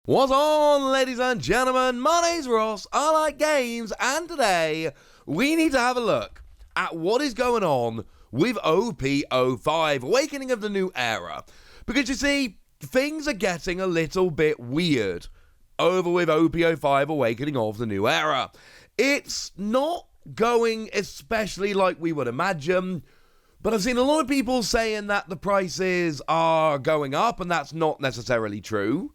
What's on, ladies and gentlemen? My name's Ross, I like games, and today we need to have a look at what is going on with OP-05, Awakening of the New Era. Because you see, things are getting a little bit weird over with OP-05, Awakening of the New Era. It's not going especially like we would imagine, but I've seen a lot of people saying that the prices are going up, and that's not necessarily true.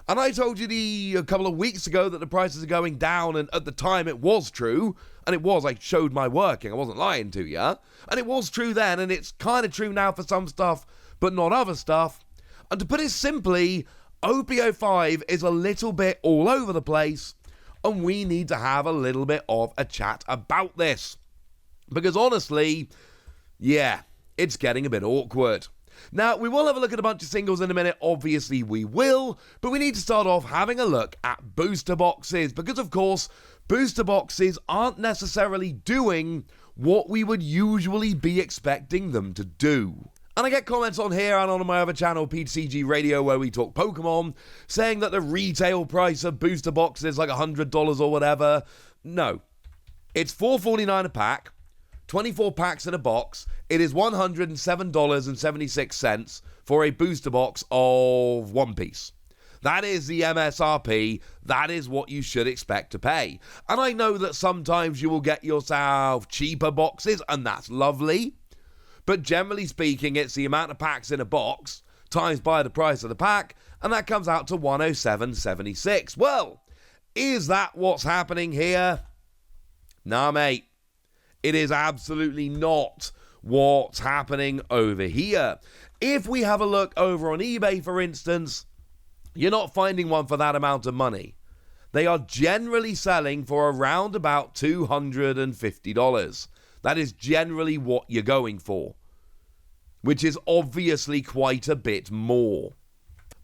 And I told you a couple of weeks ago that the prices are going down, and at the time it was true, and it was, I showed my working, I wasn't lying to you, and it was true then, and it's kind of true now for some stuff, but not other stuff. And to put it simply, OP-05 is a little bit all over the place, and we need to have a little bit of a chat about this. Because honestly, yeah, it's getting a bit awkward. Now, we will have a look at a bunch of singles in a minute, obviously we will, but we need to start off having a look at booster boxes, because of course, booster boxes aren't necessarily doing what we would usually be expecting them to do. And I get comments on here and on my other channel, TCG Radio, where we talk Pokemon, saying that the retail price of booster boxes is like $100 or whatever. No, it's $4.49 a pack. 24 packs in a box. It is $107.76 for a booster box of One Piece. That is the MSRP. That is what you should expect to pay. And I know that sometimes you will get yourself cheaper boxes, and that's lovely. But generally speaking, it's the amount of packs in a box times by the price of the pack, and that comes out to $107.76. Well, is that what's happening here? Nah, mate. It is absolutely not what's happening over here. If we have a look over on eBay, for instance, you're not finding one for that amount of money. They are generally selling for around about $250. That is generally what you're going for, which is obviously quite a bit more.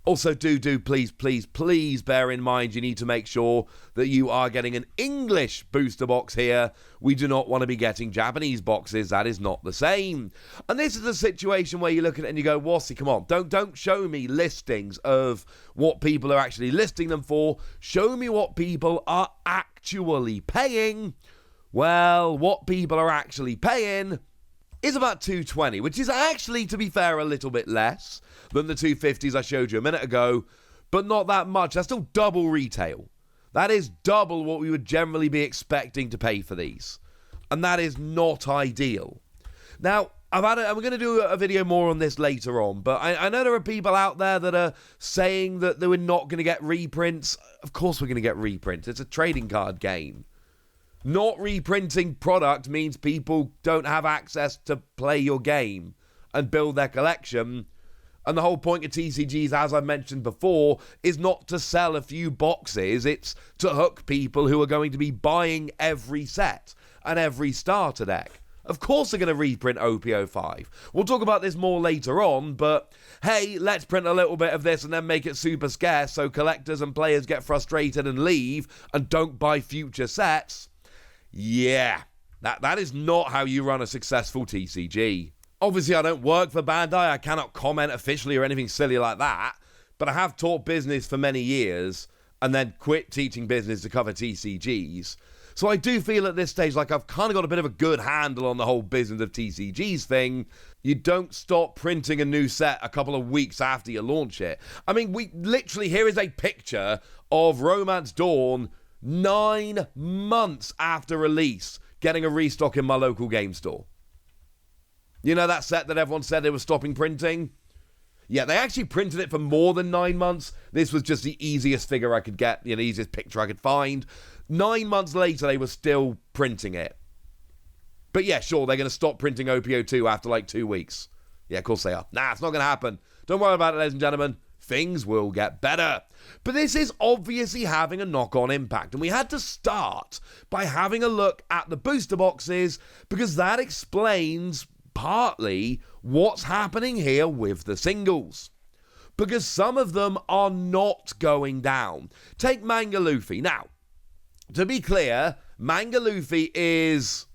Also, please bear in mind you need to make sure that you are getting an English booster box here. We do not want to be getting Japanese boxes. That is not the same. And this is a situation where you look at it and you go, Wassy, come on, don't show me listings of what people are actually listing them for. Show me what people are actually paying. Well, what people are actually paying is about $220, which is actually, to be fair, a little bit less than the $250s I showed you a minute ago, but not that much. That's still double retail. That is double what we would generally be expecting to pay for these, and that is not ideal. Now, I'm going to do a video more on this later on, but I know there are people out there that are saying that they were not going to get reprints. Of course we're going to get reprints. It's a trading card game. Not reprinting product means people don't have access to play your game and build their collection. And the whole point of TCGs, as I mentioned before, is not to sell a few boxes. It's to hook people who are going to be buying every set and every starter deck. Of course they're going to reprint OP-05. We'll talk about this more later on, but hey, let's print a little bit of this and then make it super scarce so collectors and players get frustrated and leave and don't buy future sets. Yeah, that is not how you run a successful TCG. Obviously, I don't work for Bandai. I cannot comment officially or anything silly like that. But I have taught business for many years and then quit teaching business to cover TCGs. So I do feel at this stage like I've kind of got a bit of a good handle on the whole business of TCGs thing. You don't stop printing a new set a couple of weeks after you launch it. I mean, here is a picture of Romance Dawn 9 months after release, getting a restock in my local game store. You know that set that everyone said they were stopping printing? Yeah, they actually printed it for more than 9 months. This was just the easiest figure I could get, the easiest picture I could find. 9 months later, they were still printing it. But yeah, sure, they're going to stop printing OP-02 after like 2 weeks. Yeah, of course they are. Nah, it's not going to happen. Don't worry about it, ladies and gentlemen. Things will get better. But this is obviously having a knock-on impact, and we had to start by having a look at the booster boxes because that explains partly what's happening here with the singles. Because some of them are not going down. Take Manga Luffy. Now, to be clear, Manga Luffy is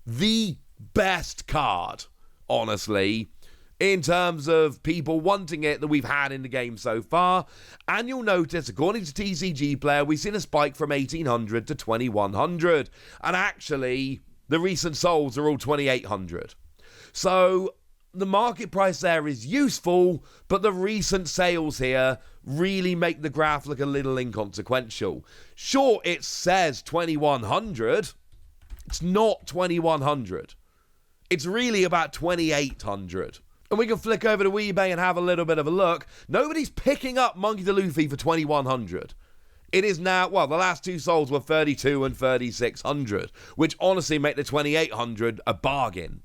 the best card, honestly, in terms of people wanting it that we've had in the game so far. And you'll notice, according to TCG Player, we've seen a spike from 1,800 to 2,100. And actually, the recent solds are all 2,800. So the market price there is useful, but the recent sales here really make the graph look a little inconsequential. Sure, it says 2,100. It's not 2,100. It's really about 2,800. And we can flick over to eBay and have a little bit of a look. Nobody's picking up Monkey D. Luffy for 2,100. It is now, well, the last two solds were 3,200 and 3,600, which honestly make the 2,800 a bargain.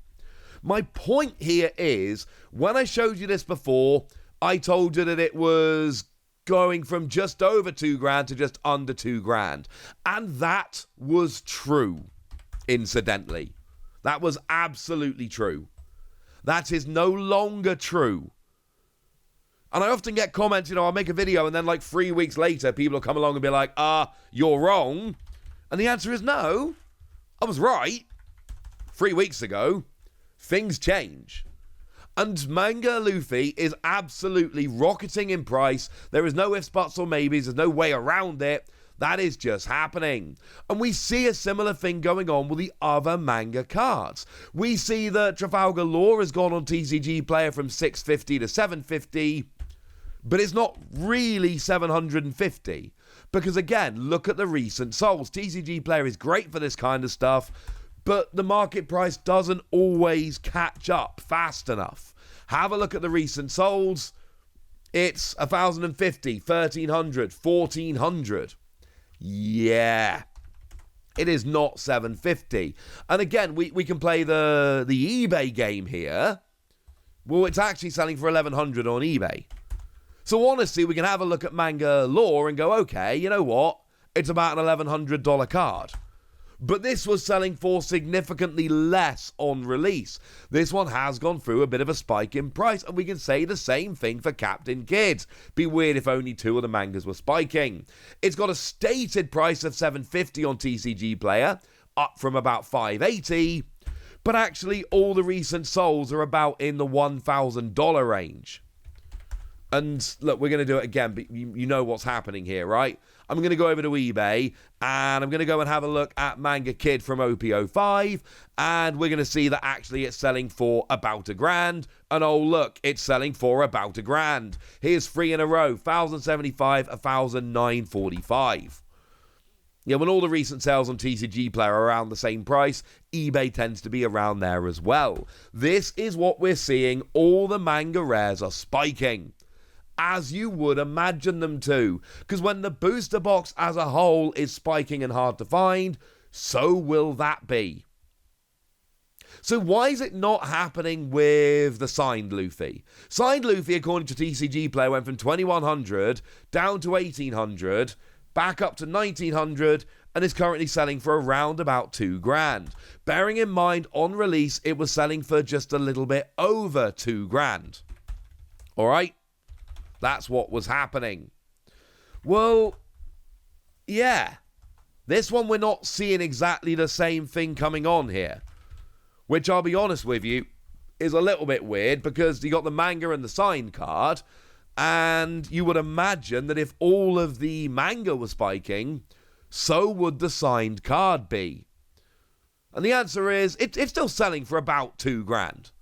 My point here is, when I showed you this before, I told you that it was going from just over $2,000 to just under $2,000. And that was true, incidentally. That was absolutely true. That is no longer true. And I often get comments, I'll make a video and then like 3 weeks later, people will come along and be like, you're wrong. And the answer is no, I was right. 3 weeks ago. Things change. And Manga Luffy is absolutely rocketing in price. There is no ifs, buts, or maybes. There's no way around it. That is just happening. And we see a similar thing going on with the other manga cards. We see that Trafalgar Law has gone on TCG Player from 650 to 750, but it's not really 750. Because again, look at the recent solds. TCG Player is great for this kind of stuff, but the market price doesn't always catch up fast enough. Have a look at the recent solds. It's 1,050, 1,300, 1,400. Yeah. It is not 750. And again, we can play the eBay game here. Well, it's actually selling for 1,100 on eBay. So honestly, we can have a look at Manga Law and go, okay, you know what? It's about an $1,100 card. But this was selling for significantly less on release. This one has gone through a bit of a spike in price, and we can say the same thing for Captain Kidd. Be weird if only two of the mangas were spiking. It's got a stated price of $750 on TCG Player, up from about $580, but actually all the recent solds are about in the $1,000 range. And look, we're going to do it again, but you know what's happening here, right? I'm going to go over to eBay, and I'm going to go and have a look at Manga Kidd from OP-05, and we're going to see that actually it's selling for about $1,000, and oh look, it's selling for about $1,000. Here's 3 in a row, 1,075, 1,945. Yeah, when all the recent sales on TCG Player are around the same price, eBay tends to be around there as well. This is what we're seeing. All the manga rares are spiking, as you would imagine them to, because when the booster box as a whole is spiking and hard to find, so will that be. So why is it not happening with the signed Luffy? Signed Luffy, according to TCG Player, went from 2,100 down to 1,800, back up to 1,900, and is currently selling for around about $2,000. Bearing in mind, on release, it was selling for just a little bit over $2,000. All right? That's what was happening. Well, yeah. This one we're not seeing exactly the same thing coming on here. Which, I'll be honest with you, is a little bit weird, because you got the manga and the signed card, and you would imagine that if all of the manga was spiking, so would the signed card be. And the answer is, it's still selling for about $2,000.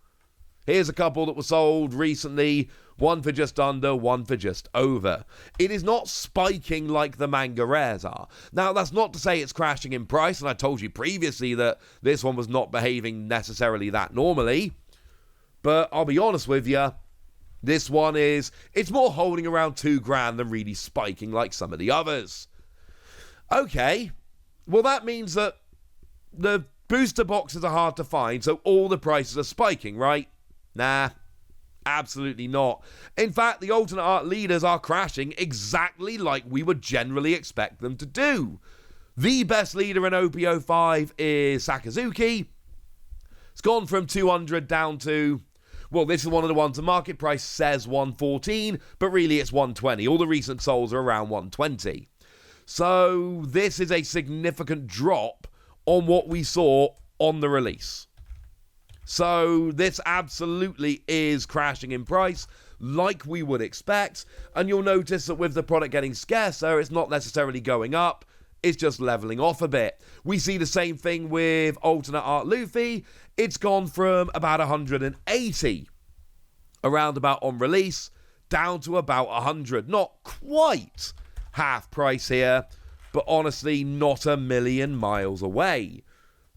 Here's a couple that were sold recently, one for just under, one for just over. It is not spiking like the manga rares are. Now, that's not to say it's crashing in price, and I told you previously that this one was not behaving necessarily that normally. But I'll be honest with you, this one it's more holding around $2,000 than really spiking like some of the others. Okay, well that means that the booster boxes are hard to find, so all the prices are spiking, right? Nah, absolutely not. In fact, the alternate art leaders are crashing exactly like we would generally expect them to do. The best leader in OP-05 is Sakazuki. It's gone from 200 down to, well, this is one of the ones the market price says 114, but really it's 120. All the recent solds are around 120. So this is a significant drop on what we saw on the release. So this absolutely is crashing in price, like we would expect, and you'll notice that with the product getting scarcer, it's not necessarily going up, it's just leveling off a bit. We see the same thing with alternate art Luffy. It's gone from about 180 around about on release down to about 100. Not quite half price here, but honestly not a million miles away.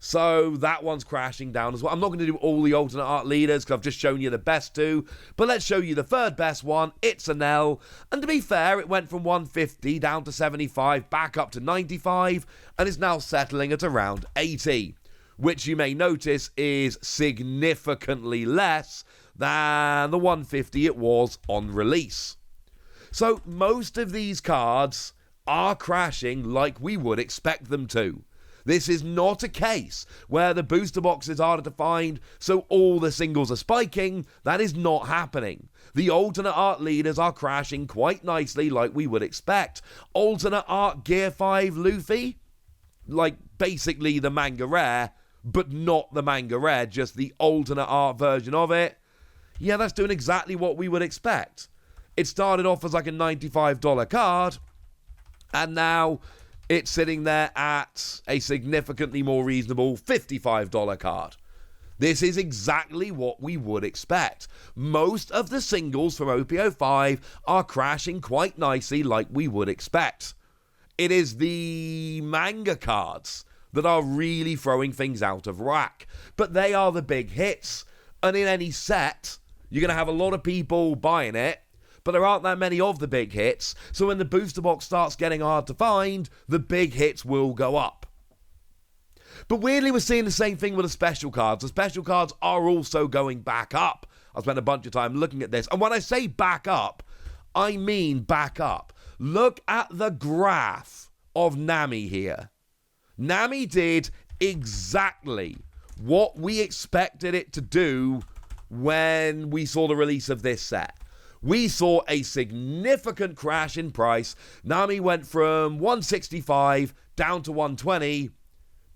So that one's crashing down as well. I'm not going to do all the alternate art leaders because I've just shown you the best two. But let's show you the third best one. It's an L. And to be fair, it went from 150 down to 75, back up to 95, and is now settling at around 80. Which you may notice is significantly less than the 150 it was on release. So most of these cards are crashing like we would expect them to. This is not a case where the booster box is harder to find, so all the singles are spiking. That is not happening. The alternate art leaders are crashing quite nicely like we would expect. Alternate art Gear 5 Luffy, like basically the manga rare, but not the manga rare, just the alternate art version of it. Yeah, that's doing exactly what we would expect. It started off as like a $95 card, and now it's sitting there at a significantly more reasonable $55 card. This is exactly what we would expect. Most of the singles from OP-05 are crashing quite nicely like we would expect. It is the manga cards that are really throwing things out of whack. But they are the big hits. And in any set, you're going to have a lot of people buying it, but there aren't that many of the big hits, so when the booster box starts getting hard to find, the big hits will go up. But weirdly, we're seeing the same thing with the special cards. The special cards are also going back up. I spent a bunch of time looking at this, and when I say back up, I mean back up. Look at the graph of Nami here. Nami did exactly what we expected it to do when we saw the release of this set. We saw a significant crash in price. Nami went from 165 down to 120,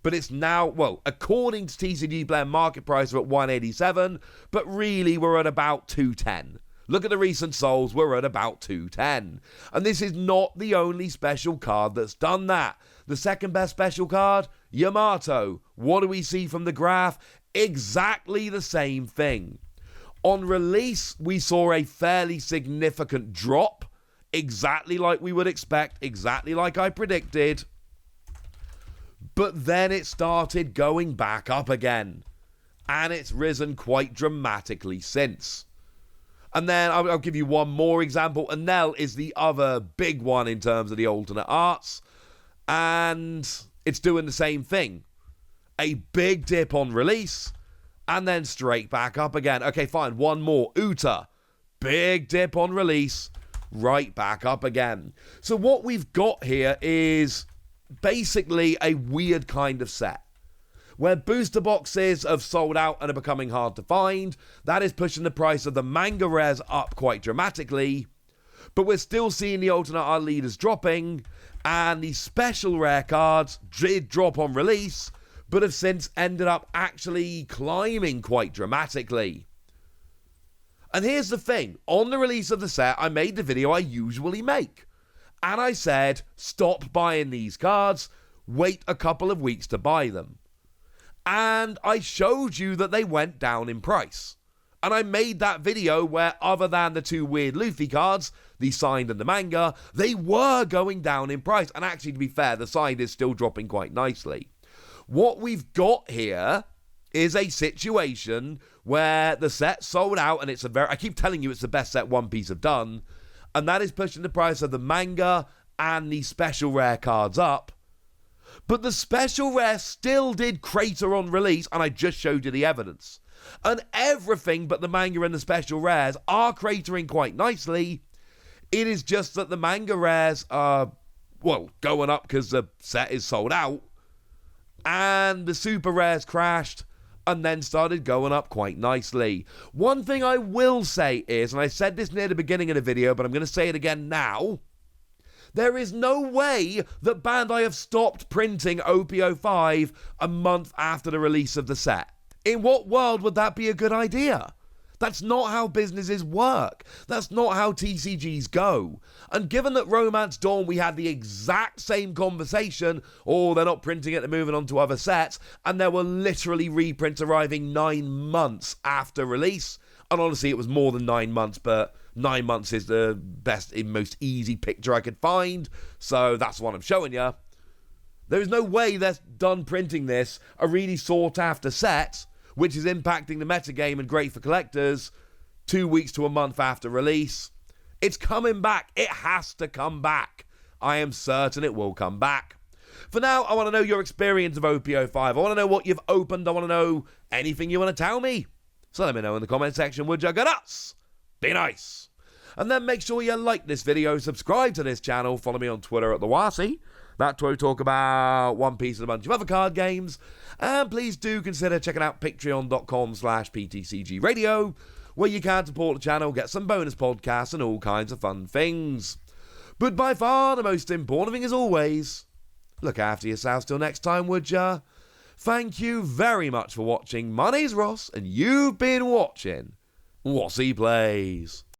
but it's now, well, according to TCG Blend market price, we're at 187, but really we're at about 210. Look at the recent souls, we're at about 210. And this is not the only special card that's done that. The second best special card, Yamato. What do we see from the graph? Exactly the same thing. On release, we saw a fairly significant drop, exactly like we would expect, exactly like I predicted. But then it started going back up again, and it's risen quite dramatically since. And then I'll give you one more example. Enel is the other big one in terms of the alternate arts, and it's doing the same thing. A big dip on release, and then straight back up again. Okay, fine, one more. Uta. Big dip on release, right back up again. So what we've got here is basically a weird kind of set, where booster boxes have sold out and are becoming hard to find. That is pushing the price of the manga rares up quite dramatically. But we're still seeing the alternate art leaders dropping, and the special rare cards did drop on release, but have since ended up actually climbing quite dramatically. And here's the thing. On the release of the set, I made the video I usually make. And I said, stop buying these cards. Wait a couple of weeks to buy them. And I showed you that they went down in price. And I made that video where, other than the two weird Luffy cards, the signed and the manga, they were going down in price. And actually, to be fair, the signed is still dropping quite nicely. What we've got here is a situation where the set sold out, and I keep telling you it's the best set One Piece have done, and that is pushing the price of the manga and the special rare cards up. But the special rare still did crater on release, and I just showed you the evidence. And everything but the manga and the special rares are cratering quite nicely. It is just that the manga rares are, well, going up because the set is sold out. And the super rares crashed and then started going up quite nicely. One thing I will say is, and I said this near the beginning of the video, but I'm going to say it again now, there is no way that Bandai have stopped printing OP-05 a month after the release of the set. In what world would that be a good idea? That's not how businesses work. That's not how TCGs go. And given that Romance Dawn, we had the exact same conversation, they're not printing it, they're moving on to other sets, and there were literally reprints arriving 9 months after release. And honestly, it was more than 9 months, but 9 months is the best and most easy picture I could find, so that's what I'm showing you. There is no way they're done printing this, a really sought-after set, which is impacting the metagame and great for collectors, 2 weeks to a month after release. It's coming back. It has to come back. I am certain it will come back. For now, I want to know your experience of OP-05. I want to know what you've opened. I want to know anything you want to tell me. So let me know in the comment section, would you? Go nuts! Be nice! And then make sure you like this video, subscribe to this channel, follow me on Twitter at TheWasi. That's where we talk about One Piece and a bunch of other card games. And please do consider checking out patreon.com/PTCGradio, where you can support the channel, get some bonus podcasts and all kinds of fun things. But by far the most important thing is always, look after yourselves till next time, would ya? Thank you very much for watching. My name's Ross, and you've been watching Wasi Plays.